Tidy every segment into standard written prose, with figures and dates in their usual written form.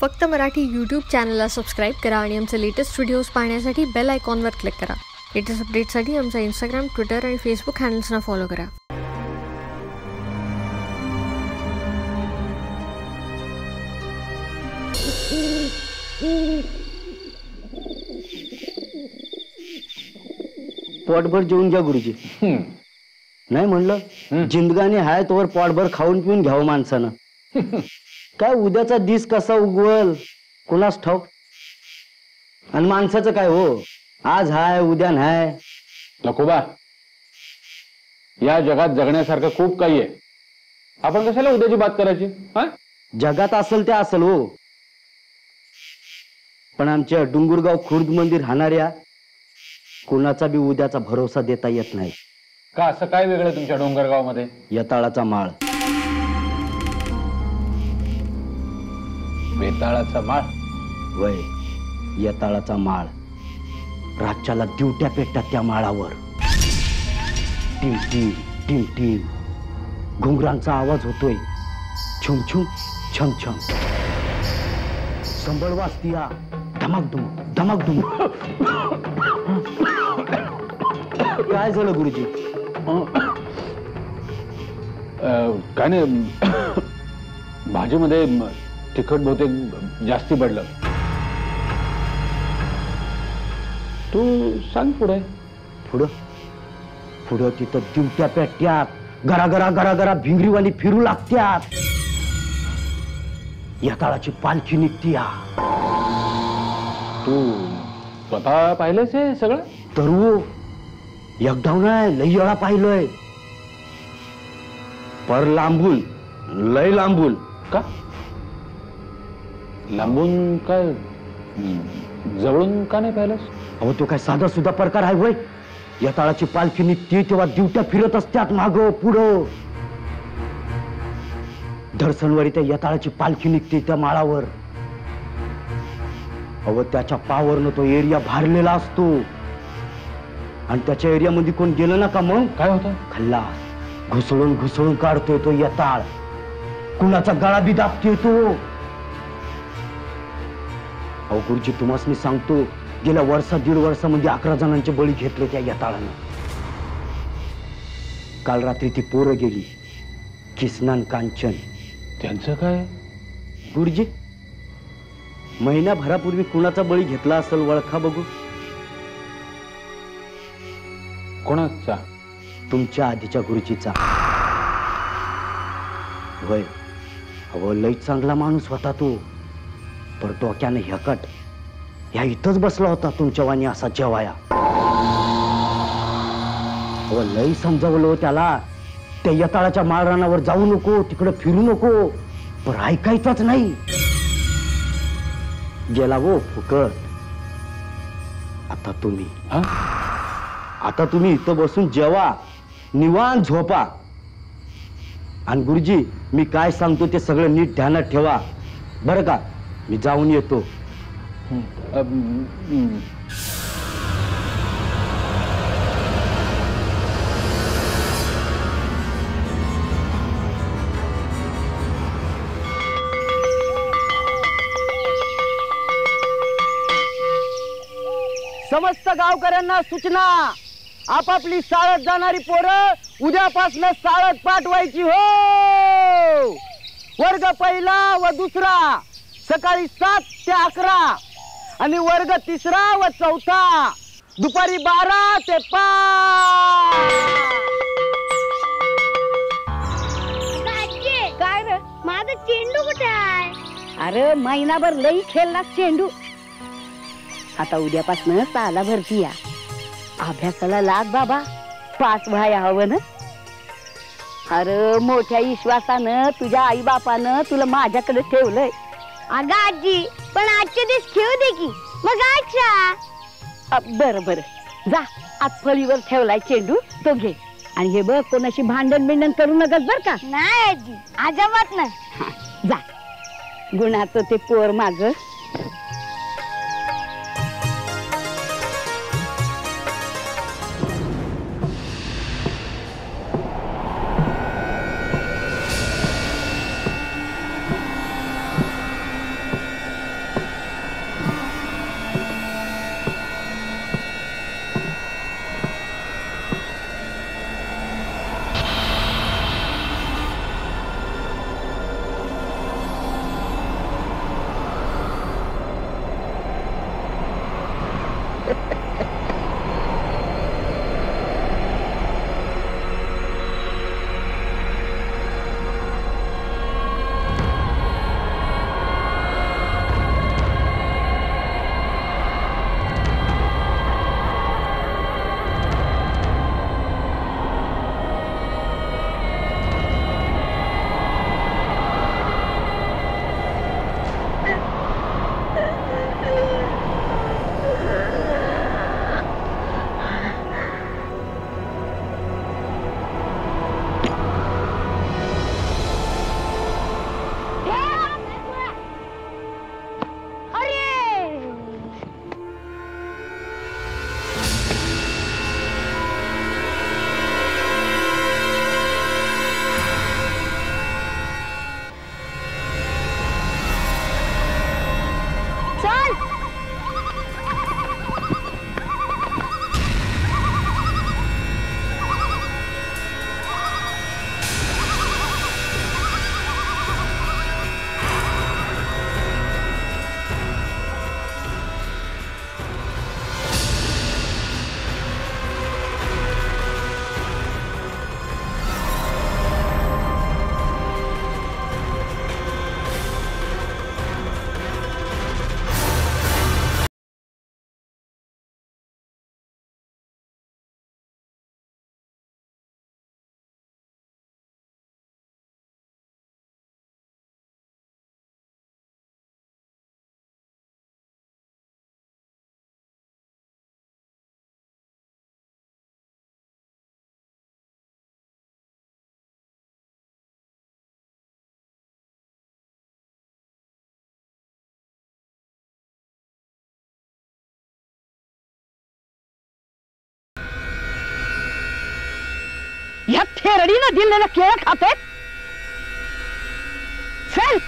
फक्त मराठी यूट्यूब चॅनलला सबस्क्राईब करा आणि आमचे लेटेस्ट व्हिडिओज पाहण्यासाठी बेल आयकॉनवर क्लिक करा. लेटेस्ट अपडेट्ससाठी आमचा इंस्टाग्राम, ट्विटर आणि फेसबुक हँडल्सना फॉलो करा. पोटभर जेवून घ्या गुरुजी. नाही म्हणलं जिंदगानी हाय तोवर पोटभर खाऊन पिऊन घ्यावं माणसानं. काय उद्याचा दिस कसा उगवल कोणास ठाऊक. आणि माणसाचं काय हो, आज हाय उद्या नाही. लखोबा, या जगात जगण्यासारखं खूप काही आहे. आपण कशाला उद्याची बात करायची? जगात असेल ते असेल हो, पण आमच्या डुंगरगाव खुर्द मंदिर राहणाऱ्या कोणाचा बी उद्याचा भरोसा देता येत नाही. का असं काय वेगळं तुमच्या डोंगरगाव मध्ये? यताळाचा माळ. वेताळाचा माळ? वय, यताळाचा माळ. रातच्याला दिवट्या पेटतात त्या माळावर. टिम टिम टिम टिम घुंगरांचा आवाज होतोय. छुम छुम छम छम. संबळ वाजतीया. धमाकधूम धमाकधूम. काय झालं गुरुजी? काय नाही, भाजीमध्ये तिखट बहुतेक जास्ती पडलं. तू सांग पुढे. पुढं पुढं तिथं दिवट्या पेटत्यात. गरागरा गरागरा भिंगरीवाली फिरू लागत्यात. यताळाची पालखी निघतीया. तू स्वतः पाहिलंच हे सगळं? तरु एकदा नाही लई वेळा पाहिलंय. पर लांबून, लय लांबून. का लांबून? काय जवळून का नाही पाहिलंस? अहो तो काय साधा सुद्धा प्रकार आहे होय? यताळाची पालखी निघते तेव्हा दिवट्या फिरत असतात मागं पुढं. दर्शनवारी त्या यताळाची पालखी निघते त्या माळावर. अहो त्याच्या पावरनं तो एरिया भारलेला असतो. आणि त्याच्या एरियामध्ये कोण गेलं ना का मग काय होतं? खल्लास घुसळून घुसळून काढतोय तो यताळ. कुणाचा गळा बी दाबतोय तो. अहो गुरुजी तुम्हाला मी सांगतो, गेल्या दीड वर्षामध्ये 11 जणांचे बळी घेतले त्या यताळानं. काल रात्री ती पोरं गेली, किसनान कांचन. त्यांचं काय गुरुजी? महिन्याभरापूर्वी कुणाचा बळी घेतला असेल वळखा बघू. कोणाचा? तुमच्या आधीच्या गुरुजीचा. वय, अहो लई चांगला माणूस होता तो. पर डोक्याने हकट. या इथंच बसला होता तुमच्या वाणी असा जेवाया. अहो लई समजावलं त्याला, त्या यताळाच्या माळरानावर जाऊ नको, तिकडे फिरू नको. पण ऐकायचंच नाही. गेला वो फुकट. आता तुम्ही इथं बसून जेवा, निवांत झोपा. आणि गुरुजी मी काय सांगतो ते सगळं नीट ध्यानात ठेवा बरं का. मी जाऊन येतो. समस्त गावकऱ्यांना सूचना. आपापली शाळेत जाणारी पोरं उद्यापासून शाळेत पाठवायची हो. वर्ग पहिला व दुसरा सकाळी 7 ते 11 आणि वर्ग तिसरा व चौथा दुपारी 12 ते 5. काय रे माझा चेंडू कुठे आहे? अरे महिनाभर लई खेळला चेंडू. आता उद्यापासून शाळा भरती या. अभ्यासाला लाग बाबा, पास व्हाया हवं ना. अरे मोठ्या विश्वासानं तुझ्या आई बापानं तुला माझ्याकडे ठेवलंय. अगं आजी, पण आजचे दिवस खेळू दे की मग. अच्छा बरं बरं जा. आज फळीवर ठेवलाय चेंडू, तो घे. आणि हे बघ कोणाशी भांडण बिंडण करू नकस बर का. नाही आजी, अजिबात नाही. जा. गुणाचं ते पोर माझं. ह्या थेरडीनं दिलेलं केळ खाते. चल.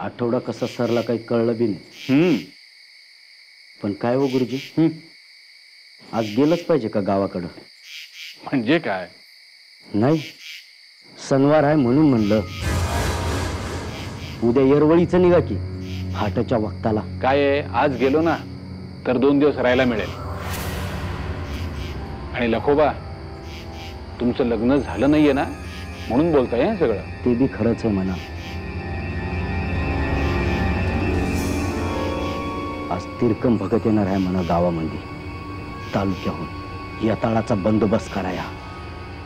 आठवडा कसा सरला काही कळलं बी नाही. पण काय हो गुरुजी, आज गेलंच पाहिजे का गावाकडं? म्हणजे काय? नाही, सणवार आहे म्हणून म्हणलं. उद्या येरवळीचं निघा की हाटाच्या वक्ताला. काय आहे, आज गेलो ना तर 2 दिवस राहायला मिळेल. आणि लखोबा, तुमचं लग्न झालं नाहीये ना म्हणून बोलताय सगळं. ते बी खरंच आहे म्हणा. आज तिरकम भगत येणार आहे म्हणा गावामध्ये. तालुक्याहून यताळाचा बंदोबस्त कराया.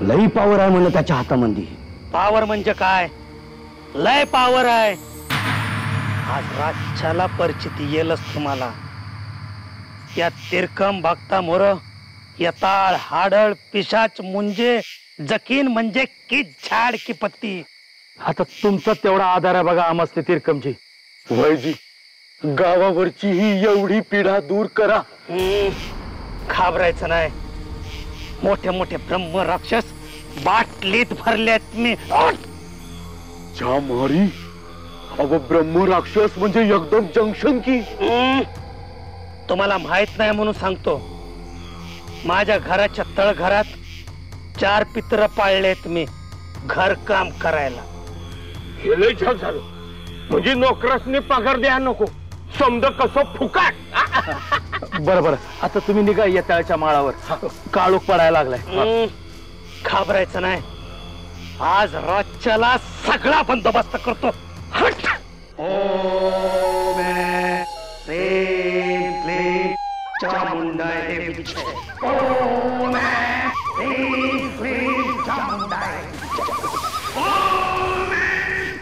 लई पावर आहे म्हणा त्याच्या हातामध्ये. पावर म्हणजे काय? लय पावर आहे. आज राज्याला परिचिती येलच तुम्हाला. या तिरकम भक्ता मोर यताळ हाडळ पिशाच मुंजे जकीन म्हणजे की झाड की पत्ती. आता तुमचा तेवढा आधार आहे बघा आमस्ते तिरकमची. वयजी, गावावरची ही एवढी पिढा दूर करा. घाबरायचं नाही. मोठे मोठे ब्रह्म राक्षस बाटलीत भरलेत मी. ज्या मारी, अव ब्रह्म राक्षस म्हणजे एकदम जंक्शन की. तुम्हाला माहित नाही म्हणून सांगतो. माझ्या घराच्या तळघरात 4 पित्र पाळलेत मी घर काम करायला. हे लय छान झालं. म्हणजे नोकरासने पगार द्या नको, समजा कसं फुकाट. बरं बरं, आता तुम्ही निघा या तळच्या माळावर. काळोख पडायला लागलाय. घाबरायचं नाही. आज राज्याला सगळा बंदोबस्त करतो. हट. ओम ह्रीं क्लीं चामुंडाय विचे. ओम ह्रीं क्लीं चामुंडाय विचे. ओम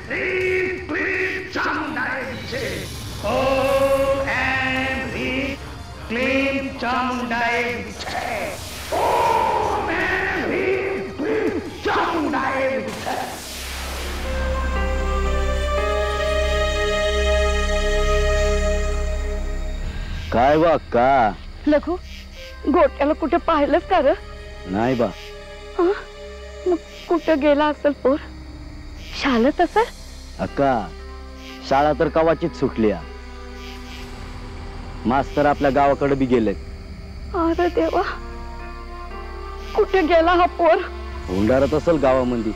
ह्रीं क्लीं चामुंडाय विचे. ओम ह्रीं क्लीं चामुंडाय विचे. ओम ह्रीं क्लीं चामुंडाय विचे. काय बा का? लघु, गोट्याला कुठे पाहिलंच का र? नाही बा. मग कुठं गेला असेल पोर? शाळेत असेल. अक्का, शाळा तर कवाचीच सुटली. मास्तर आपल्या गावाकडे बी गेलेत. अरे देवा, कुठे गेला हा पोर? हुंडारत असेल गावामध्ये.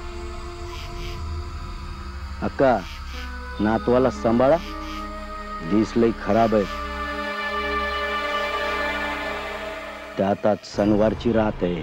अक्का, नातवाला सांभाळा. दिसलंय खराब आहे. त्यात आज सणवारची रात आहे.